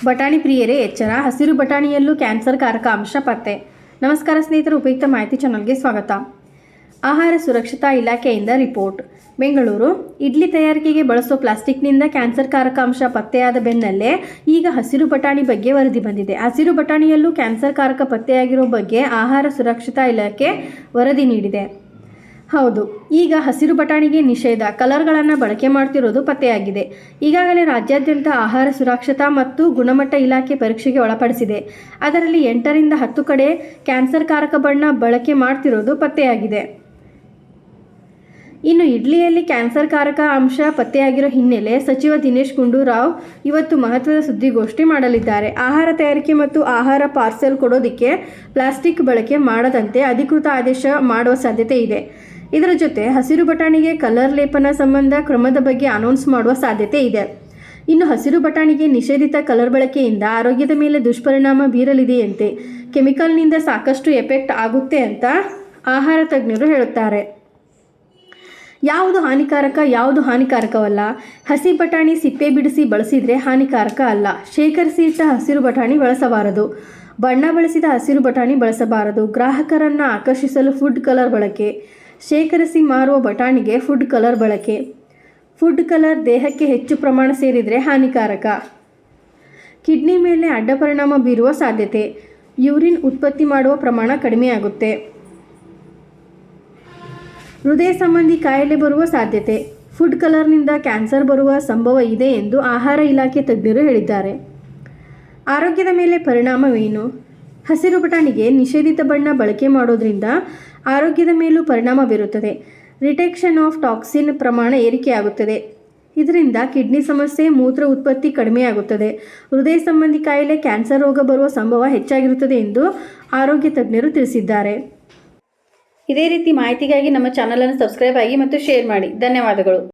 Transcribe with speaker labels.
Speaker 1: ಬಟಾಣಿ ಪ್ರಿಯರೇ ಎಚ್ಚರ, ಹಸಿರು ಬಟಾಣಿಯಲ್ಲೂ ಕ್ಯಾನ್ಸರ್ ಕಾರಕ ಅಂಶ ಪತ್ತೆ. ನಮಸ್ಕಾರ ಸ್ನೇಹಿತರು, ಉಪಯುಕ್ತ ಮಾಹಿತಿ ಚಾನಲ್ಗೆ ಸ್ವಾಗತ. ಆಹಾರ ಸುರಕ್ಷತಾ ಇಲಾಖೆಯಿಂದ ರಿಪೋರ್ಟ್. ಬೆಂಗಳೂರು. ಇಡ್ಲಿ ತಯಾರಿಕೆಗೆ ಬಳಸೋ ಪ್ಲಾಸ್ಟಿಕ್ನಿಂದ ಕ್ಯಾನ್ಸರ್ ಕಾರಕ ಅಂಶ ಪತ್ತೆಯಾದ ಬೆನ್ನಲ್ಲೇ ಈಗ ಹಸಿರು ಬಟಾಣಿ ಬಗ್ಗೆ ವರದಿ ಬಂದಿದೆ. ಹಸಿರು ಬಟಾಣಿಯಲ್ಲೂ ಕ್ಯಾನ್ಸರ್ ಕಾರಕ ಪತ್ತೆಯಾಗಿರೋ ಬಗ್ಗೆ ಆಹಾರ ಸುರಕ್ಷತಾ ಇಲಾಖೆ ವರದಿ ನೀಡಿದೆ. ಹೌದು, ಈಗ ಹಸಿರು ಬಟಾಣಿಗೆ ನಿಷೇಧ ಕಲರ್ಗಳನ್ನು ಬಳಕೆ ಮಾಡ್ತಿರೋದು ಪತ್ತೆಯಾಗಿದೆ. ಈಗಾಗಲೇ ರಾಜ್ಯಾದ್ಯಂತ ಆಹಾರ ಸುರಕ್ಷತಾ ಮತ್ತು ಗುಣಮಟ್ಟ ಇಲಾಖೆ ಪರೀಕ್ಷೆಗೆ ಒಳಪಡಿಸಿದೆ. ಅದರಲ್ಲಿ 8ರಿಂದ 10 ಕಡೆ ಕ್ಯಾನ್ಸರ್ ಕಾರಕ ಬಣ್ಣ ಬಳಕೆ ಮಾಡ್ತಿರೋದು ಪತ್ತೆಯಾಗಿದೆ. ಇನ್ನು ಇಡ್ಲಿಯಲ್ಲಿ ಕ್ಯಾನ್ಸರ್ ಕಾರಕ ಅಂಶ ಪತ್ತೆಯಾಗಿರೋ ಹಿನ್ನೆಲೆ ಸಚಿವ ದಿನೇಶ್ ಗುಂಡೂರಾವ್ ಇವತ್ತು ಮಹತ್ವದ ಸುದ್ದಿಗೋಷ್ಠಿ ಮಾಡಲಿದ್ದಾರೆ. ಆಹಾರ ತಯಾರಿಕೆ ಮತ್ತು ಆಹಾರ ಪಾರ್ಸೆಲ್ ಕೊಡೋದಕ್ಕೆ ಪ್ಲಾಸ್ಟಿಕ್ ಬಳಕೆ ಮಾಡದಂತೆ ಅಧಿಕೃತ ಆದೇಶ ಮಾಡುವ ಸಾಧ್ಯತೆ ಇದೆ. ಇದರ ಜೊತೆ ಹಸಿರು ಬಟಾಣಿಗೆ ಕಲರ್ ಲೇಪನ ಸಂಬಂಧ ಕ್ರಮದ ಬಗ್ಗೆ ಅನೌನ್ಸ್ ಮಾಡುವ ಸಾಧ್ಯತೆ ಇದೆ. ಇನ್ನು ಹಸಿರು ಬಟಾಣಿಗೆ ನಿಷೇಧಿತ ಕಲರ್ ಬಳಕೆಯಿಂದ ಆರೋಗ್ಯದ ಮೇಲೆ ದುಷ್ಪರಿಣಾಮ ಬೀರಲಿದೆಯಂತೆ. ಕೆಮಿಕಲ್ನಿಂದ ಸಾಕಷ್ಟು ಎಫೆಕ್ಟ್ ಆಗುತ್ತೆ ಅಂತ ಆಹಾರ ತಜ್ಞರು ಹೇಳುತ್ತಾರೆ. ಯಾವುದು ಹಾನಿಕಾರಕ, ಯಾವುದು ಹಾನಿಕಾರಕವಲ್ಲ? ಹಸಿ ಬಟಾಣಿ ಸಿಪ್ಪೆ ಬಿಡಿಸಿ ಬಳಸಿದರೆ ಹಾನಿಕಾರಕ ಅಲ್ಲ. ಶೇಖರಿಸಿ ಇಟ್ಟ ಹಸಿರು ಬಟಾಣಿ ಬಳಸಬಾರದು. ಬಣ್ಣ ಬಳಸಿದ ಹಸಿರು ಬಟಾಣಿ ಬಳಸಬಾರದು. ಗ್ರಾಹಕರನ್ನು ಆಕರ್ಷಿಸಲು ಫುಡ್ ಕಲರ್ ಬಳಕೆ. ಶೇಖರಿಸಿ ಮಾರುವ ಬಟಾಣಿಗೆ ಫುಡ್ ಕಲರ್ ಬಳಕೆ. ಫುಡ್ ಕಲರ್ ದೇಹಕ್ಕೆ ಹೆಚ್ಚು ಪ್ರಮಾಣ ಸೇರಿದರೆ ಹಾನಿಕಾರಕ. ಕಿಡ್ನಿ ಮೇಲೆ ಅಡ್ಡ ಪರಿಣಾಮ ಬೀರುವ ಸಾಧ್ಯತೆ. ಯೂರಿನ್ ಉತ್ಪತ್ತಿ ಮಾಡುವ ಪ್ರಮಾಣ ಕಡಿಮೆಯಾಗುತ್ತೆ. ಹೃದಯ ಸಂಬಂಧಿ ಕಾಯಿಲೆ ಬರುವ ಸಾಧ್ಯತೆ. ಫುಡ್ ಕಲರ್ನಿಂದ ಕ್ಯಾನ್ಸರ್ ಬರುವ ಸಂಭವ ಇದೆ ಎಂದು ಆಹಾರ ಇಲಾಖೆ ತಜ್ಞರು ಹೇಳಿದ್ದಾರೆ. ಆರೋಗ್ಯದ ಮೇಲೆ ಪರಿಣಾಮವೇನು? ಹಸಿರು ಬಟಾಣಿಗೆ ನಿಷೇಧಿತ ಬಣ್ಣ ಬಳಕೆ ಮಾಡೋದ್ರಿಂದ ಆರೋಗ್ಯದ ಮೇಲೂ ಪರಿಣಾಮ ಬೀರುತ್ತದೆ. ರಿಟೆಕ್ಷನ್ ಆಫ್ ಟಾಕ್ಸಿನ್ ಪ್ರಮಾಣ ಏರಿಕೆಯಾಗುತ್ತದೆ. ಇದರಿಂದ ಕಿಡ್ನಿ ಸಮಸ್ಯೆ, ಮೂತ್ರ ಉತ್ಪತ್ತಿ ಕಡಿಮೆಯಾಗುತ್ತದೆ. ಹೃದಯ ಸಂಬಂಧಿ ಕಾಯಿಲೆ, ಕ್ಯಾನ್ಸರ್ ರೋಗ ಬರುವ ಸಂಭವ ಹೆಚ್ಚಾಗಿರುತ್ತದೆ ಎಂದು ಆರೋಗ್ಯ ತಜ್ಞರು ತಿಳಿಸಿದ್ದಾರೆ. ಇದೇ ರೀತಿ ಮಾಹಿತಿಗಾಗಿ ನಮ್ಮ ಚಾನಲನ್ನು ಸಬ್ಸ್ಕ್ರೈಬ್ ಆಗಿ ಮತ್ತು ಶೇರ್ ಮಾಡಿ. ಧನ್ಯವಾದಗಳು.